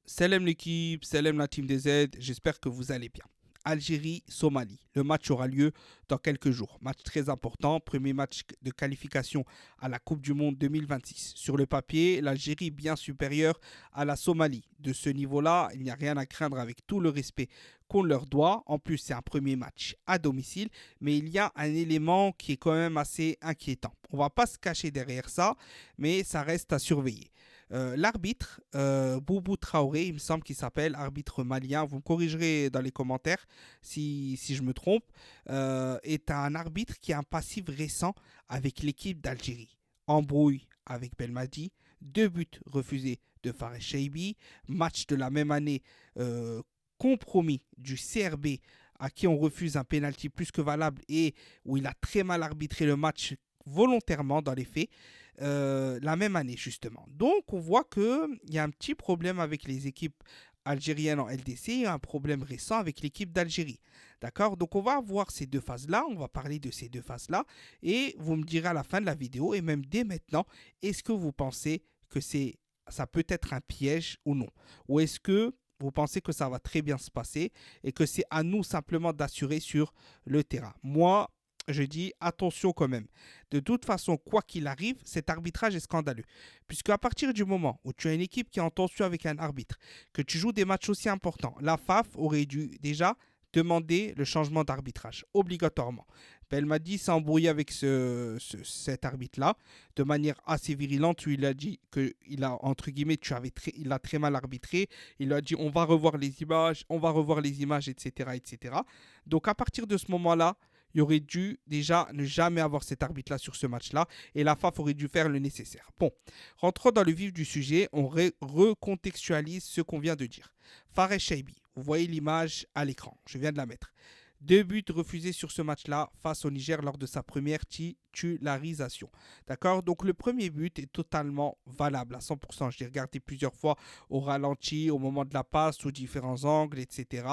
Salam l'équipe, salam la team des Z, j'espère que vous allez bien. Algérie-Somalie, le match aura lieu dans quelques jours. Match très important, premier match de qualification à la Coupe du Monde 2026. Sur le papier, l'Algérie est bien supérieure à la Somalie. De ce niveau-là, il n'y a rien à craindre avec tout le respect qu'on leur doit. En plus, c'est un premier match à domicile, mais il y a un élément qui est quand même assez inquiétant. On ne va pas se cacher derrière ça, mais ça reste à surveiller. L'arbitre, Boubou Traoré, il me semble qu'il s'appelle, arbitre malien, vous me corrigerez dans les commentaires si je me trompe, est un arbitre qui a un passif récent avec l'équipe d'Algérie. Embrouille avec Belmadi, deux buts refusés de Fares Cheibi, match de la même année, compromis du CRB à qui on refuse un pénalty plus que valable et où il a très mal arbitré le match volontairement dans les faits, la même année justement. Donc on voit qu'il y a un petit problème avec les équipes algériennes en LDC et un problème récent avec l'équipe d'Algérie. D'accord. Donc on va voir ces deux phases-là, on va parler de ces deux phases-là et vous me direz à la fin de la vidéo et même dès maintenant, est-ce que vous pensez que ça peut être un piège ou non? Ou est-ce que vous pensez que ça va très bien se passer et que c'est à nous simplement d'assurer sur le terrain? Moi, je dis attention quand même. De toute façon, quoi qu'il arrive, cet arbitrage est scandaleux. Puisque à partir du moment où tu as une équipe qui est en tension avec un arbitre, que tu joues des matchs aussi importants, la FAF aurait dû déjà demander le changement d'arbitrage, obligatoirement. Belmadi s'est embrouillé avec cet arbitre-là de manière assez virulente. Où il a dit qu'il a, entre guillemets, il a très mal arbitré. Il a dit on va revoir les images, on va revoir les images, etc. etc. Donc à partir de ce moment-là, il aurait dû déjà ne jamais avoir cet arbitre-là sur ce match-là et la FAF aurait dû faire le nécessaire. Bon, rentrons dans le vif du sujet, on recontextualise ce qu'on vient de dire. Fares Cheibi, vous voyez l'image à l'écran, je viens de la mettre. Deux buts refusés sur ce match-là face au Niger lors de sa première titularisation. D'accord. Donc le premier but est totalement valable à 100%. Je l'ai regardé plusieurs fois au ralenti, au moment de la passe, sous différents angles, etc.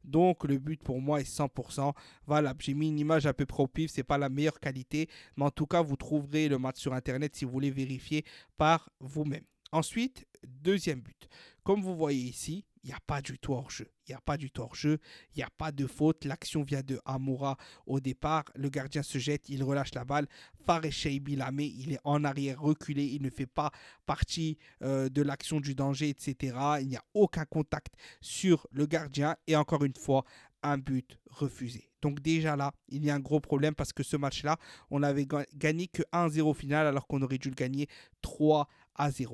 Donc le but pour moi est 100% valable. J'ai mis une image à peu près au pif, c'est pas la meilleure qualité, mais en tout cas vous trouverez le match sur internet si vous voulez vérifier par vous-même. Ensuite, deuxième but. Comme vous voyez ici, il n'y a pas du tout hors-jeu. Il n'y a pas du tout hors-jeu, il n'y a pas de faute. L'action vient de Amoura au départ. Le gardien se jette, il relâche la balle. Fares Cheibi la met, il est en arrière reculé, il ne fait pas partie de l'action du danger, etc. Il n'y a aucun contact sur le gardien. Et encore une fois, un but refusé. Donc déjà là, il y a un gros problème parce que ce match-là, on n'avait gagné que 1-0 final alors qu'on aurait dû le gagner 3-0.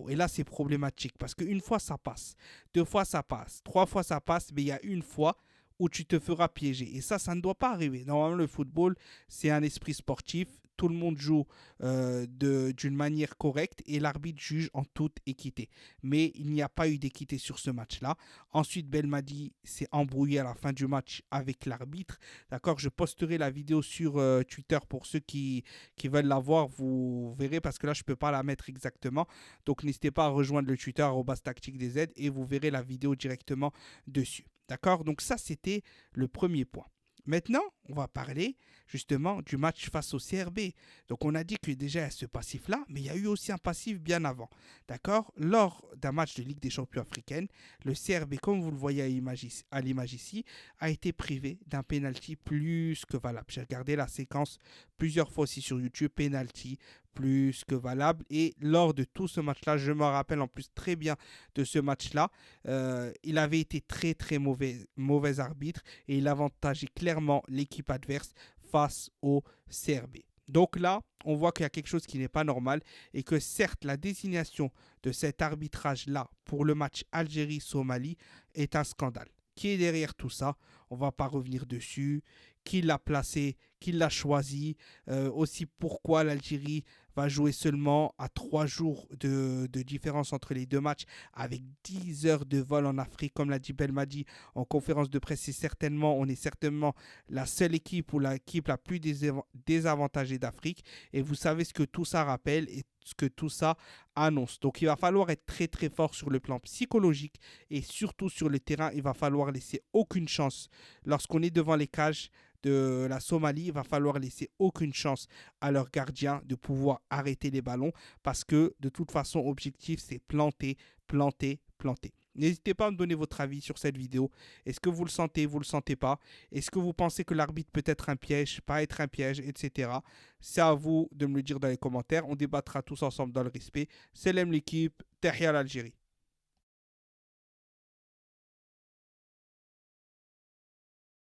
Et là, c'est problématique parce qu'une fois ça passe, deux fois ça passe, trois fois ça passe, mais il y a une fois où tu te feras piéger. Et ça ne doit pas arriver. Normalement, le football, c'est un esprit sportif. Tout le monde joue d'une manière correcte et l'arbitre juge en toute équité. Mais il n'y a pas eu d'équité sur ce match-là. Ensuite, Belmadi s'est embrouillé à la fin du match avec l'arbitre. D'accord, je posterai la vidéo sur Twitter pour ceux qui veulent la voir. Vous verrez parce que là, je ne peux pas la mettre exactement. Donc, n'hésitez pas à rejoindre le Twitter @tactique des Z et vous verrez la vidéo directement dessus. D'accord. Donc ça, c'était le premier point. Maintenant, on va parler justement du match face au CRB. Donc on a dit que déjà il y a ce passif-là, mais il y a eu aussi un passif bien avant. D'accord. Lors d'un match de Ligue des Champions africaine, le CRB, comme vous le voyez à l'image ici, a été privé d'un penalty plus que valable. J'ai regardé la séquence plusieurs fois aussi sur YouTube, penalty plus que valable. Et lors de tout ce match-là, je me rappelle en plus très bien de ce match-là, il avait été très très mauvais arbitre et il avantageait clairement l'équipe adverse face au CRB. Donc là, on voit qu'il y a quelque chose qui n'est pas normal et que certes, la désignation de cet arbitrage-là pour le match Algérie-Somalie est un scandale. Qui est derrière tout ça? On ne va pas revenir dessus. Qui l'a placé? Qui l'a choisi? Aussi pourquoi l'Algérie va jouer seulement à 3 jours de différence entre les deux matchs avec 10 heures de vol en Afrique, comme l'a dit Belmadi en conférence de presse. On est certainement la seule équipe ou l'équipe la plus désavantagée d'Afrique. Et vous savez ce que tout ça rappelle et ce que tout ça annonce. Donc il va falloir être très très fort sur le plan psychologique et surtout sur le terrain. Il va falloir laisser aucune chance lorsqu'on est devant les cages de la Somalie. Il va falloir laisser aucune chance à leurs gardiens de pouvoir arrêter les ballons parce que de toute façon, objectif, c'est planter, planter, planter. N'hésitez pas à me donner votre avis sur cette vidéo. Est-ce que vous le sentez pas? Est-ce que vous pensez que l'arbitre peut être un piège, pas être un piège, etc. C'est à vous de me le dire dans les commentaires. On débattra tous ensemble dans le respect. Salam l'équipe, Tahia l'Algérie.